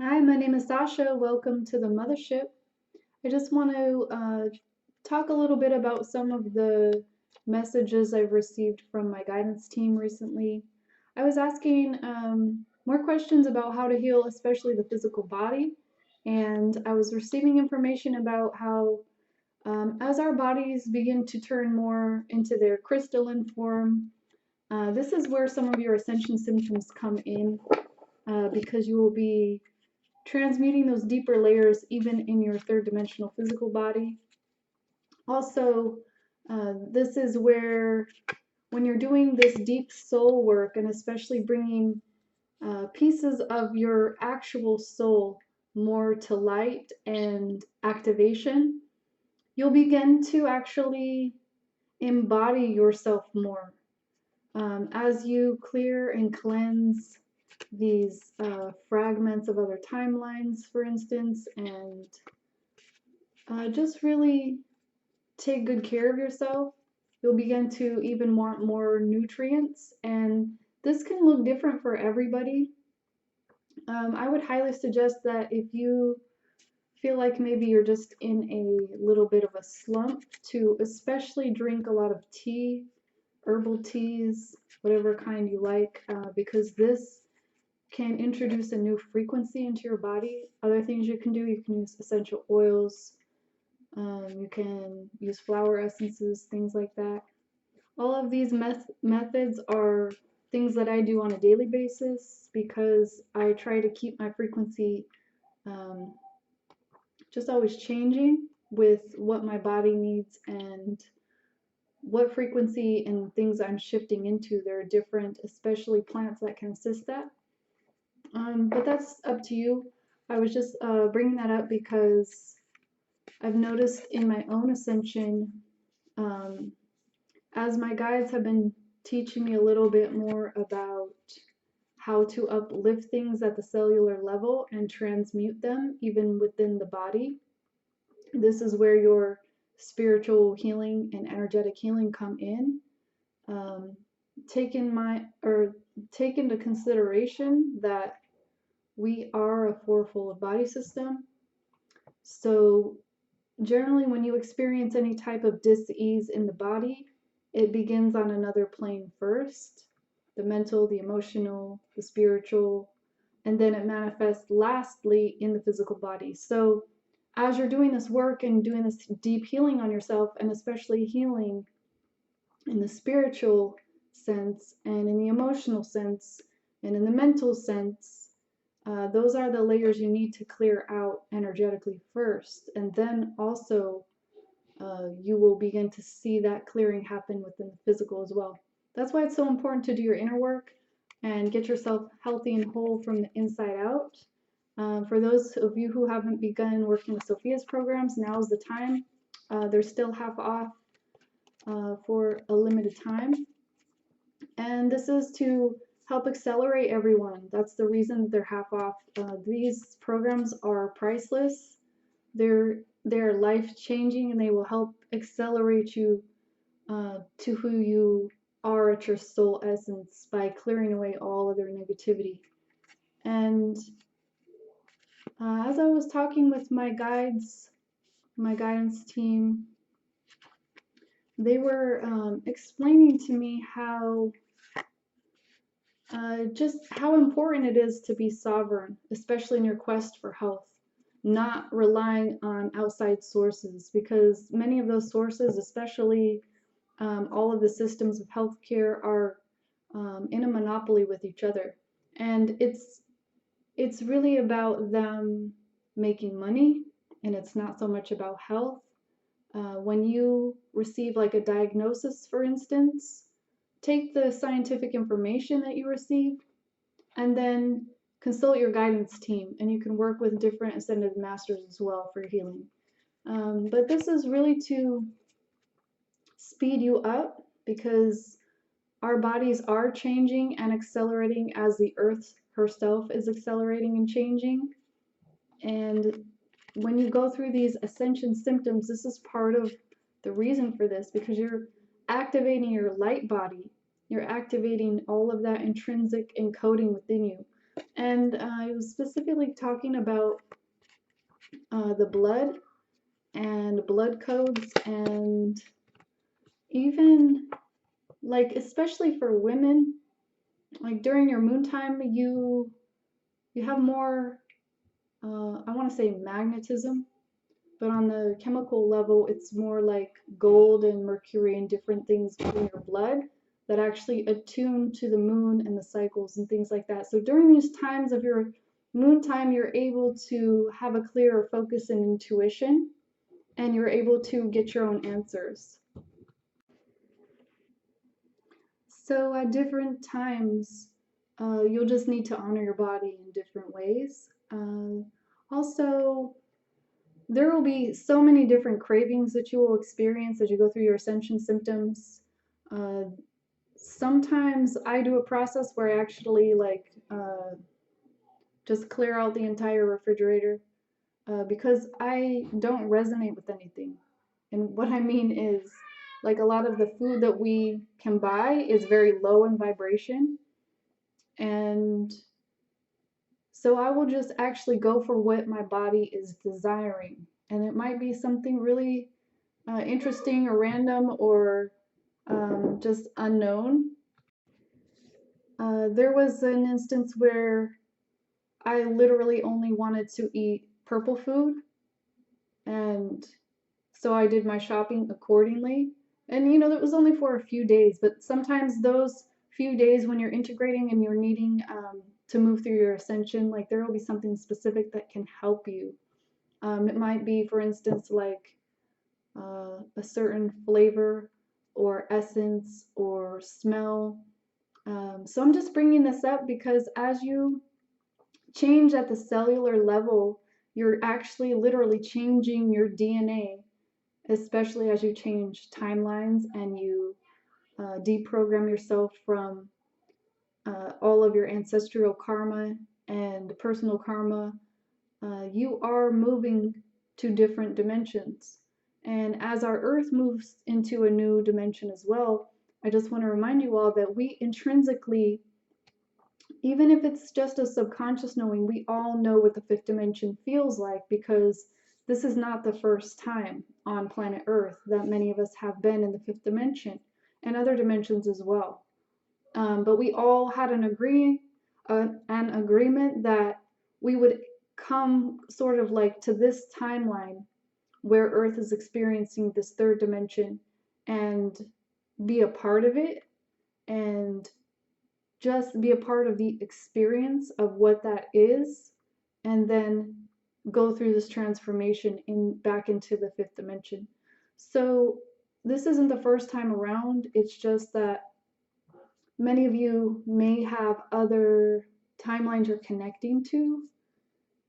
Hi, my name is Sasha. Welcome to the Mothership. I just want to talk a little bit about some of the messages I've received from my guidance team recently. I was asking more questions about how to heal, especially the physical body, and I was receiving information about how as our bodies begin to turn more into their crystalline form, this is where some of your ascension symptoms come in because you will be transmuting those deeper layers even in your third dimensional physical body. Also, this is where when you're doing this deep soul work and especially bringing pieces of your actual soul more to light and activation, you'll begin to actually embody yourself more. As you clear and cleanse these fragments of other timelines, for instance, and just really take good care of yourself, you'll begin to even want more nutrients. And this can look different for everybody. I would highly suggest that if you feel like maybe you're just in a little bit of a slump, to especially drink a lot of tea, herbal teas, whatever kind you like, because this can introduce a new frequency into your body. Other things you can do, you can use essential oils, you can use flower essences, things like that. All of these methods are things that I do on a daily basis because I try to keep my frequency um, just always changing with what my body needs and what frequency and things I'm shifting into. There are different, especially plants that can assist that. But that's up to you. I was just bringing that up because I've noticed in my own ascension, um, as my guides have been teaching me a little bit more about how to uplift things at the cellular level and transmute them even within the body. This is where your spiritual healing and energetic healing come in. Um, take into consideration that we are a fourfold body system. So generally, when you experience any type of dis-ease in the body, it begins on another plane first, the mental, the emotional, the spiritual, and then it manifests lastly in the physical body. So as you're doing this work and doing this deep healing on yourself, and especially healing in the spiritual sense and in the emotional sense and in the mental sense, those are the layers you need to clear out energetically first. And then also, you will begin to see that clearing happen within the physical as well. That's why it's so important to do your inner work and get yourself healthy and whole from the inside out. For those of you who haven't begun working with Sophia's programs, now's the time. They're still half off for a limited time. And this is to help accelerate everyone. That's the reason they're half off. These programs are priceless. They're life changing, and they will help accelerate you to who you are at your soul essence by clearing away all of their negativity. And as I was talking with my guides, my guidance team, they were explaining to me how just how important it is to be sovereign, especially in your quest for health, not relying on outside sources, because many of those sources, especially all of the systems of healthcare, are in a monopoly with each other, and it's really about them making money, and it's not so much about health. When you receive like a diagnosis, for instance, take the scientific information that you received and then consult your guidance team, and you can work with different ascended masters as well for healing. But this is really to speed you up because our bodies are changing and accelerating as the earth herself is accelerating and changing. And when you go through these ascension symptoms, this is part of the reason for this, because you're activating your light body. You're activating all of that intrinsic encoding within you. And I was specifically talking about the blood and blood codes, and even like especially for women, like during your moon time, you have more I want to say magnetism, but on the chemical level, it's more like gold and mercury and different things in your blood that actually attune to the moon and the cycles and things like that. So during these times of your moon time, you're able to have a clearer focus and intuition, and you're able to get your own answers. So at different times, you'll just need to honor your body in different ways. Also, there will be so many different cravings that you will experience as you go through your ascension symptoms. Uh, Sometimes I do a process where I actually like just clear out the entire refrigerator because I don't resonate with anything. And what I mean is, like a lot of the food that we can buy is very low in vibration. And so I will just actually go for what my body is desiring. And it might be something really interesting or random or just unknown. There was an instance where I literally only wanted to eat purple food, and so I did my shopping accordingly. And that was only for a few days, but sometimes those few days when you're integrating and you're needing to move through your ascension, like there will be something specific that can help you. It might be, for instance, like a certain flavor or essence or smell. So I'm just bringing this up because as you change at the cellular level, you're actually literally changing your DNA, especially as you change timelines and you deprogram yourself from all of your ancestral karma and personal karma. You are moving to different dimensions. And as our earth moves into a new dimension as well, I just want to remind you all that we intrinsically, even if it's just a subconscious knowing, we all know what the fifth dimension feels like because this is not the first time on planet Earth that many of us have been in the fifth dimension and other dimensions as well. But we all had an agreement that we would come sort of like to this timeline where Earth is experiencing this third dimension and be a part of it and just be a part of the experience of what that is, and then go through this transformation back into the fifth dimension. So this isn't the first time around. It's just that many of you may have other timelines you're connecting to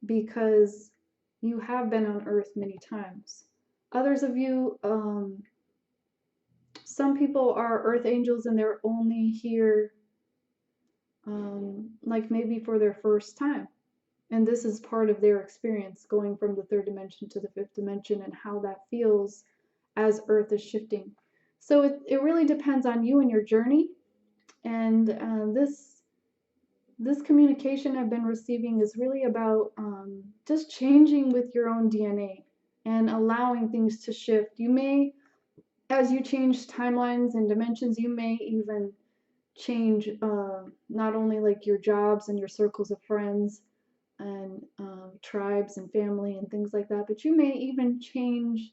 because you have been on Earth many times. Others of you, some people are Earth angels and they're only here like maybe for their first time. And this is part of their experience going from the third dimension to the fifth dimension and how that feels as Earth is shifting. So it really depends on you and your journey. And this communication I've been receiving is really about just changing with your own DNA and allowing things to shift. You may, as you change timelines and dimensions, you may even change not only like your jobs and your circles of friends and tribes and family and things like that, but you may even change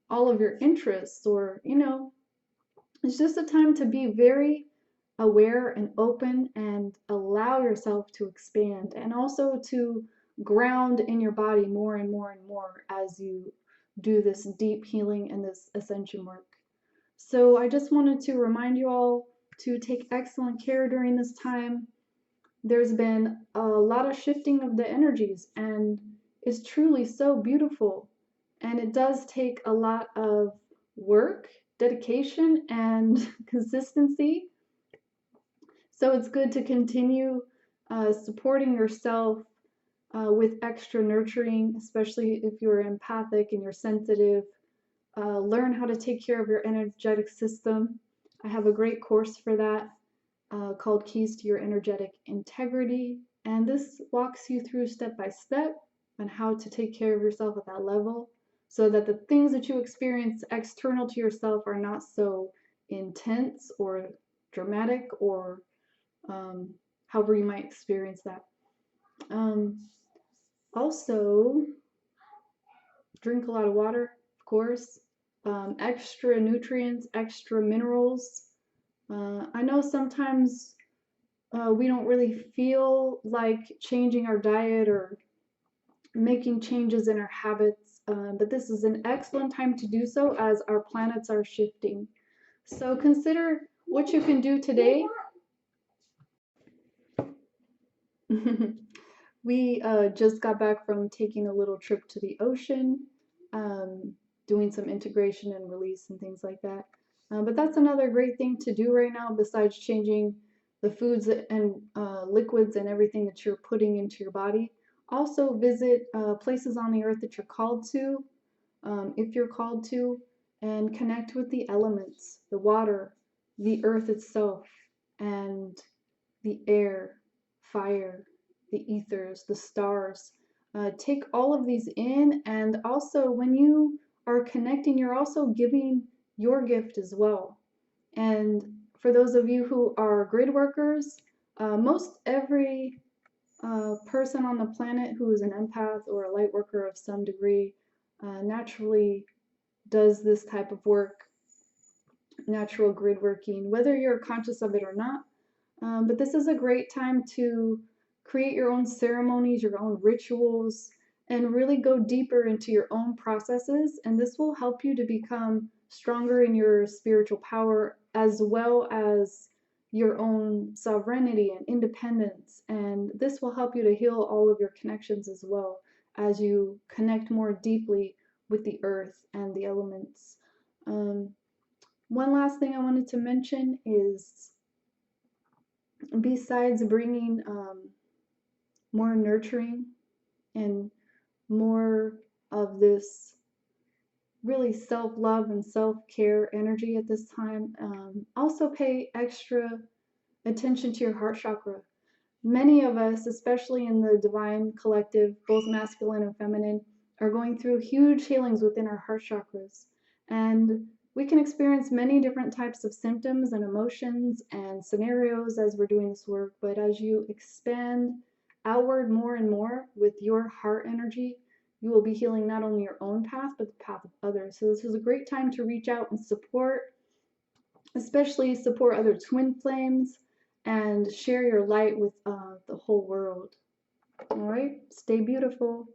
all of your interests, or it's just a time to be very aware and open and allow yourself to expand and also to ground in your body more and more and more as you do this deep healing and this ascension work. So I just wanted to remind you all to take excellent care during this time. There's been a lot of shifting of the energies, and it's truly so beautiful. And it does take a lot of work, dedication, and consistency. So it's good to continue supporting yourself with extra nurturing, especially if you're empathic and you're sensitive. Learn how to take care of your energetic system. I have a great course for that called Keys to Your Energetic Integrity. And this walks you through step by step on how to take care of yourself at that level so that the things that you experience external to yourself are not so intense or dramatic or however you might experience that. Also, drink a lot of water, of course, extra nutrients, extra minerals. I know sometimes we don't really feel like changing our diet or making changes in our habits, but this is an excellent time to do so as our planets are shifting. So consider what you can do today. We just got back from taking a little trip to the ocean, um, doing some integration and release and things like that. But that's another great thing to do right now besides changing the foods and liquids and everything that you're putting into your body. Also visit places on the earth that you're called to, if you're called to, and connect with the elements, the water, the earth itself, and the air, fire, the ethers, the stars. Take all of these in, and also when you are connecting, you're also giving your gift as well. And for those of you who are grid workers, most every person on the planet who is an empath or a light worker of some degree naturally does this type of work, natural grid working, whether you're conscious of it or not. But this is a great time to create your own ceremonies, your own rituals, and really go deeper into your own processes. And this will help you to become stronger in your spiritual power as well as your own sovereignty and independence. And this will help you to heal all of your connections as well as you connect more deeply with the earth and the elements. One last thing I wanted to mention is besides bringing more nurturing and more of this really self-love and self-care energy at this time, also pay extra attention to your heart chakra. Many of us, especially in the divine collective, both masculine and feminine, are going through huge healings within our heart chakras. And we can experience many different types of symptoms and emotions and scenarios as we're doing this work. But as you expand outward more and more with your heart energy, you will be healing not only your own path, but the path of others. So this is a great time to reach out and support, especially support other twin flames and share your light with the whole world. All right, stay beautiful.